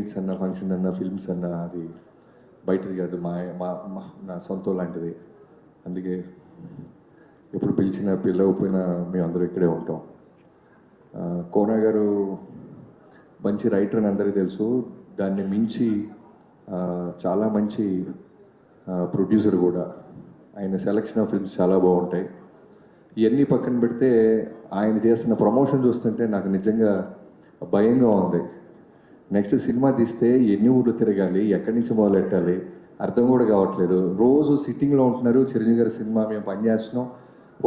Events అన్న, function అన్న, films అన్న అది బయటది కాదు, మా మా మా- నా సొంతం లాంటిది. అందుకే ఎప్పుడు పిలిచినా పిలవకపోయినా మేము అందరూ ఇక్కడే ఉంటాం. కోన గారు మంచి రైటర్ అని అందరికీ తెలుసు. దాన్ని మించి చాలా మంచి ప్రొడ్యూసర్ కూడా. ఆయన సెలక్షన్ ఆఫ్ ఫిల్మ్స్ చాలా బాగుంటాయి. ఇవన్నీ పక్కన పెడితే ఆయన చేస్తున్న ప్రమోషన్ చూస్తుంటే నాకు నిజంగా భయంగా ఉంది. నెక్స్ట్ సినిమా తీస్తే ఎన్ని ఊర్లు తిరగాలి, ఎక్కడి నుంచి మొదలెట్టాలి అర్థం కూడా కావట్లేదు. రోజు సిట్టింగ్లో ఉంటున్నారు. చిరంజీవి గారి సినిమా మేము పనిచేస్తున్నాం,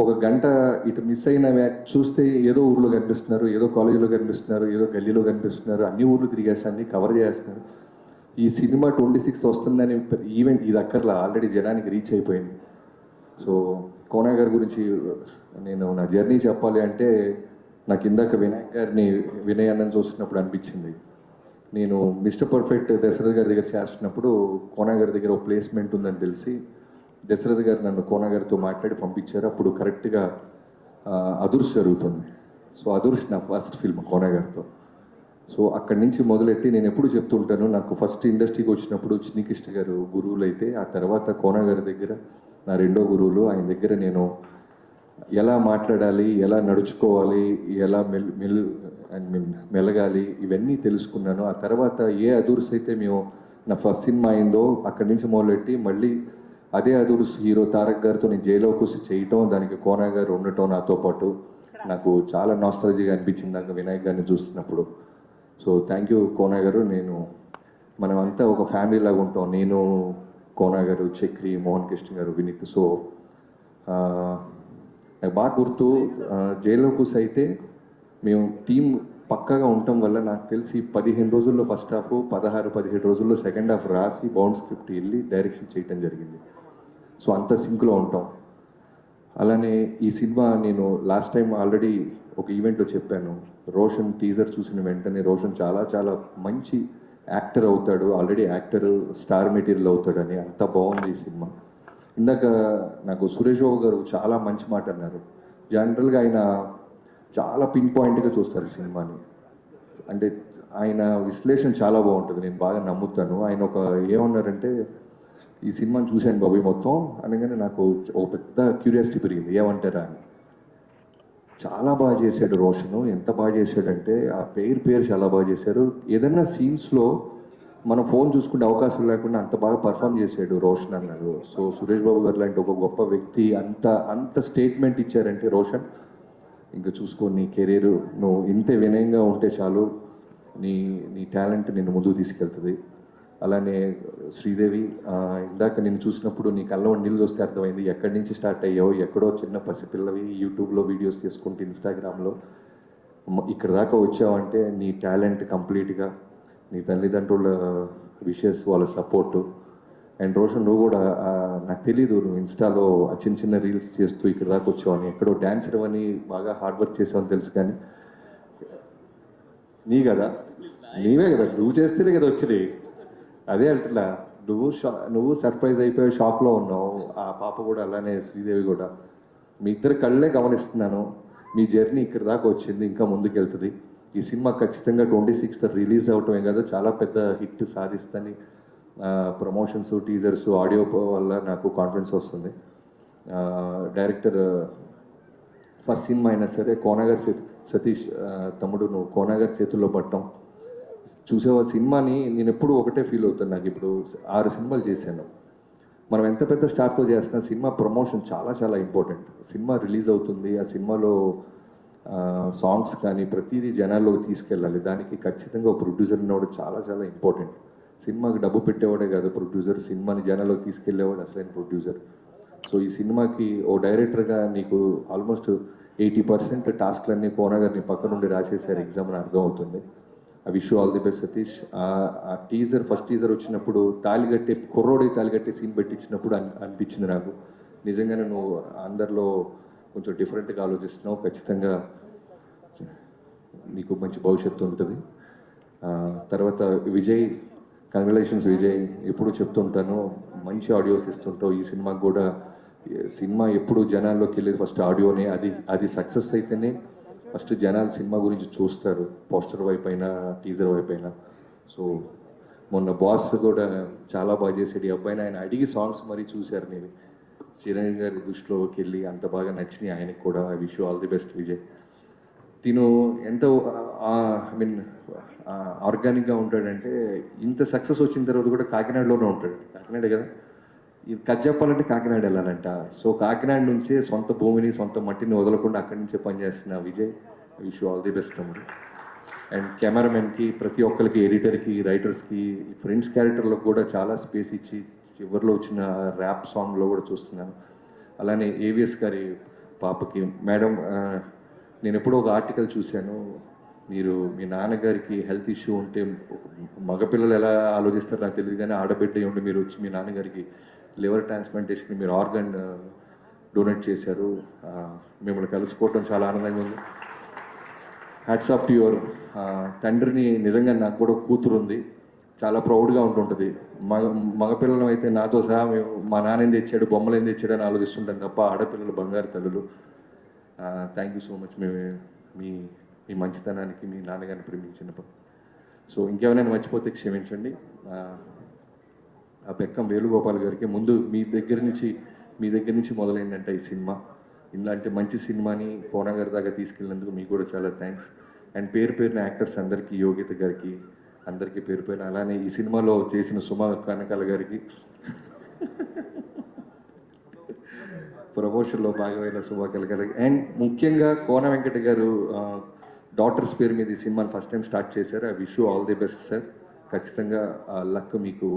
ఒక గంట ఇటు మిస్ అయిన చూస్తే ఏదో ఊర్లో కనిపిస్తున్నారు, ఏదో కాలేజీలో కనిపిస్తున్నారు, ఏదో గల్లీలో కనిపిస్తున్నారు, అన్ని ఊర్లు తిరిగేసాన్ని కవర్ చేస్తున్నారు. ఈ సినిమా 26 వస్తుందని ఈవెంట్ ఇది అక్కర్లా, ఆల్రెడీ జనానికి రీచ్ అయిపోయింది. సో కోన గారి గురించి నేను నా జర్నీ చెప్పాలి అంటే నాకు ఇందాక వినయ్ అన్నని చూస్తున్నప్పుడు అనిపించింది. నేను మిస్టర్ పర్ఫెక్ట్ దశరథ్ గారి దగ్గర చేస్తున్నప్పుడు కోన గారి దగ్గర ఒక ప్లేస్మెంట్ ఉందని తెలిసి దశరథ్ గారు నన్ను కోన గారితో మాట్లాడి పంపించారు. అప్పుడు కరెక్ట్గా అదుర్స్ జరుగుతుంది. సో అదుర్స్ నా ఫస్ట్ ఫిల్మ్ కోన గారితో. సో అక్కడి నుంచి మొదలెట్టి నేను ఎప్పుడు చెప్తుంటాను, నాకు ఫస్ట్ ఇండస్ట్రీకి వచ్చినప్పుడు చిన్నికృష్ణ గారు గురువులు అయితే, ఆ తర్వాత కోన గారి దగ్గర నా రెండో గురువులు. ఆయన దగ్గర నేను ఎలా మాట్లాడాలి, ఎలా నడుచుకోవాలి, ఎలా మెలగాలి ఇవన్నీ తెలుసుకున్నాను. ఆ తర్వాత ఏ అదూర్స్ అయితే మేము నా ఫస్ట్ సినిమా అయిందో అక్కడి నుంచి మొదలెట్టి మళ్ళీ అదే అదూర్స్ హీరో తారక్ గారితో నేను జైలో కూసి చేయటం, దానికి కోన గారు ఉండటం నాతో పాటు నాకు చాలా నాస్టాలజీగా అనిపించింది నాకు వినాయక్ గారిని చూస్తున్నప్పుడు. సో థ్యాంక్ యూ కోన గారు. మనమంతా ఒక ఫ్యామిలీ లాగా ఉంటాం. నేను, కోన గారు, చక్రి, మోహన్ కృష్ణ గారు, వినీత్. సో నాకు బాగా గుర్తు, జైల్లో కూసి అయితే మేము టీం పక్కాగా ఉండటం వల్ల నాకు తెలిసి 15 రోజుల్లో ఫస్ట్ హాఫ్, 16-17 రోజుల్లో సెకండ్ హాఫ్ రాసి బౌండ్ స్క్రిప్ట్ వెళ్ళి డైరెక్షన్ చేయటం జరిగింది. సో అంత సింక్లో ఉంటాం. అలానే ఈ సినిమా నేను లాస్ట్ టైం ఆల్రెడీ ఒక ఈవెంట్లో చెప్పాను, రోషన్ టీజర్ చూసిన వెంటనే రోషన్ చాలా చాలా మంచి యాక్టర్ అవుతాడు, ఆల్రెడీ యాక్టర్ స్టార్ మెటీరియల్ అవుతాడని. అంత బాగుంది ఈ సినిమా. ఇందాక నాకు సురేష్ బాబు గారు చాలా మంచి మాట అన్నారు. జనరల్గా ఆయన చాలా పిన్ పాయింట్గా చూస్తారు సినిమాని. అంటే ఆయన విశ్లేషణ చాలా బాగుంటుంది, నేను బాగా నమ్ముతాను. ఆయన ఏమన్నారంటే, ఈ సినిమాని చూశాను బాబు మొత్తం అనగానే నాకు ఒక పెద్ద క్యూరియాసిటీ పెరిగింది, ఏమంటారా అని. చాలా బాగా చేశాడు రోషను. ఎంత బాగా చేశాడంటే ఆ పేరు చాలా బాగా చేశారు. ఏదైనా సీన్స్లో మన ఫోన్ చూసుకునే అవకాశం లేకుండా అంత బాగా పర్ఫామ్ చేశాడు రోషన్ అన్నారు. సో సురేష్ బాబు గారు లాంటి ఒక గొప్ప వ్యక్తి అంత స్టేట్మెంట్ ఇచ్చారంటే రోషన్, ఇంకా చూసుకో, నీ కెరీర్ నువ్వు ఇంతే వినయంగా ఉంటే చాలు, నీ నీ టాలెంట్ నిన్ను ముందుకు తీసుకెళ్తుంది. అలానే శ్రీదేవి, ఇందాక నేను చూసినప్పుడు నీ కళ్ళ నీళ్ళు చూస్తే అర్థమైంది ఎక్కడి నుంచి స్టార్ట్ అయ్యావు. ఎక్కడో చిన్న పసిపిల్లవి యూట్యూబ్లో వీడియోస్ చేసుకుంటూ ఇన్స్టాగ్రామ్లో ఇక్కడ దాకా వచ్చావంటే నీ టాలెంట్ కంప్లీట్గా నీ తల్లిదండ్రుల విషెస్, వాళ్ళ సపోర్టు. అండ్ రోషన్, నువ్వు కూడా నాకు తెలీదు నువ్వు ఇన్స్టాలో చిన్న చిన్న రీల్స్ చేస్తూ ఇక్కడ దాకా వచ్చావని, ఎక్కడో డ్యాన్సర్ అని బాగా హార్డ్ వర్క్ చేసావని తెలుసు, కానీ నీవే కదా నువ్వు చేస్తేనే కదా వచ్చింది. అదే అంటున్నా, నువ్వు సర్ప్రైజ్ అయిపోయి షాక్లో ఉన్నావు. ఆ పాప కూడా అలానే, శ్రీదేవి కూడా. మీ ఇద్దరు కళ్ళే గమనిస్తున్నాను. మీ జర్నీ ఇక్కడ దాకా వచ్చింది, ఇంకా ముందుకు వెళ్తుంది. ఈ సినిమా ఖచ్చితంగా 26th రిలీజ్ అవటమే కదా చాలా పెద్ద హిట్ సాధిస్తని ప్రమోషన్స్, టీజర్స్, ఆడియో వల్ల నాకు కాన్ఫిడెన్స్ వస్తుంది. డైరెక్టర్ ఫస్ట్ సినిమా అయినా సరే కోనగారి సతీష్ తమ్ముడు, నువ్వు కోనగారి చేతుల్లో పట్టడం చూసేవా సినిమాని. నేను ఎప్పుడు ఒకటే ఫీల్ అవుతాను, నాకు ఇప్పుడు 6 సినిమాలు చేశాను. మనం ఎంత పెద్ద స్టార్తో చేస్తున్నా సినిమా ప్రమోషన్ చాలా చాలా ఇంపార్టెంట్. సినిమా రిలీజ్ అవుతుంది, ఆ సినిమాలో సాంగ్స్ కానీ ప్రతిదీ జనాల్లోకి తీసుకెళ్ళాలి. దానికి ఖచ్చితంగా ఒక ప్రొడ్యూసర్ ఉన్నవాడు చాలా చాలా ఇంపార్టెంట్. సినిమాకి డబ్బు పెట్టేవాడే కాదు ప్రొడ్యూసర్, సినిమాని జనాల్లోకి తీసుకెళ్లేవాడు అసలైన ప్రొడ్యూసర్. సో ఈ సినిమాకి ఓ డైరెక్టర్గా నీకు ఆల్మోస్ట్ 80% టాస్క్లన్నీ కోనగారిని పక్క నుండి రాసేసారు, ఎగ్జామ్ అని అర్థం అవుతుంది. I wish you all the best Satish. ఆ టీజర్, ఫస్ట్ టీజర్ వచ్చినప్పుడు కుర్రోడి తాలిగట్టే సీన్ పెట్టించినప్పుడు అనిపించింది నాకు, నిజంగానే నువ్వు అందరిలో కొంచెం డిఫరెంట్గా ఆలోచిస్తున్నావు. ఖచ్చితంగా నీకు మంచి భవిష్యత్తు ఉంటుంది. తర్వాత విజయ్, కంగ్రాచులేషన్స్ విజయ్. ఎప్పుడు చెప్తుంటాను, మంచి ఆడియోస్ ఇస్తుంటావు. ఈ సినిమాకి కూడా, సినిమా ఎప్పుడు జనాల్లోకి వెళ్ళేది ఫస్ట్ ఆడియోనే. అది సక్సెస్ అయితేనే ఫస్ట్ జనాలు సినిమా గురించి చూస్తారు, పోస్టర్ వైపు అయినా టీజర్ వైపు అయినా. సో మొన్న బాస్ కూడా చాలా బాగా చేశాడు ఈ అబ్బాయిని, ఆయన అడిగి సాంగ్స్ మరీ చూశారు. నేను చిరంజీవి గారి దృష్టిలోకి వెళ్ళి అంత బాగా నచ్చినాయి ఆయనకి కూడా. I wish all the best Vijay. తిను ఎంత ఐ మీన్ ఆర్గానిక్గా ఉంటాడంటే, ఇంత సక్సెస్ వచ్చిన తర్వాత కూడా కాకినాడలోనే ఉంటాడు. కాకినాడ కదా, ఇది కథ చెప్పాలంటే కాకినాడ వెళ్ళాలంట. సో కాకినాడ నుంచే సొంత భూమిని సొంత మట్టిని వదలకుండా అక్కడి నుంచే పనిచేస్తున్న Vijay, wish all the best తమ్ముడు. అండ్ కెమెరామెన్కి, ప్రతి ఒక్కరికి, ఎడిటర్కి, రైటర్స్కి, ఫ్రెండ్స్ క్యారెక్టర్లకు కూడా చాలా స్పేస్ ఇచ్చి చివరిలో వచ్చిన ర్యాప్ సాంగ్లో కూడా చూస్తున్నాను. అలానే ఏవిఎస్ గారి పాపకి మేడం, నేను ఎప్పుడో ఒక ఆర్టికల్ చూశాను, మీరు మీ నాన్నగారికి హెల్త్ ఇష్యూ ఉంటే, మగపిల్లలు ఎలా ఆలోచిస్తారో నాకు తెలియదు కానీ ఆడబిడ్డ ఉండి మీరు వచ్చి మీ నాన్నగారికి లివర్ ట్రాన్స్ప్లాంటేషన్కి మీరు ఆర్గన్ డొనేట్ చేశారు. మిమ్మల్ని కలుసుకోవటం చాలా ఆనందంగా ఉంది. హ్యాట్స్ ఆఫ్ టు యువర్ తండ్రిని. నిజంగా నాకు కూడా కూతురు ఉంది, చాలా ప్రౌడ్గా ఉంటుంటుంది. మగపిల్లలు అయితే నాతో సహా మేము మా నాన్న ఏం తెచ్చాడు, బొమ్మలు ఏం తెచ్చాడు అని ఆలోచిస్తుంటాం తప్ప, ఆడపిల్లలు బంగారు తల్లులు. థ్యాంక్ యూ సో మచ్ మీ మీ మీ మంచితనానికి, మీ నాన్నగారిని ప్రేమించిన. సో ఇంకేమైనా మర్చిపోతే క్షమించండి. ఆ బెక్కం వేణుగోపాల్ గారికి ముందు మీ దగ్గర నుంచి మొదలైందంట ఈ సినిమా. ఇలాంటి మంచి సినిమాని కోన గారి దాకా తీసుకెళ్ళినందుకు మీకు కూడా చాలా థ్యాంక్స్. అండ్ పేరు పేరున యాక్టర్స్ అందరికీ, యోగిత గారికి, అందరికీ పేరు పేరున, అలానే ఈ సినిమాలో చేసిన సుమా కనకాల గారికి, ప్రమోషన్లో భాగమైన సుమా కనకాల, అండ్ ముఖ్యంగా కోన వెంకట గారు డాటర్స్ పేరు మీద ఈ సినిమాని ఫస్ట్ టైం స్టార్ట్ చేశారు. I wish you all the best sir. ఖచ్చితంగా లక్ మీకు,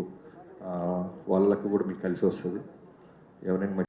వాళ్ళ లక్ కూడా మీకు కలిసి వస్తుంది. ఎవరైనా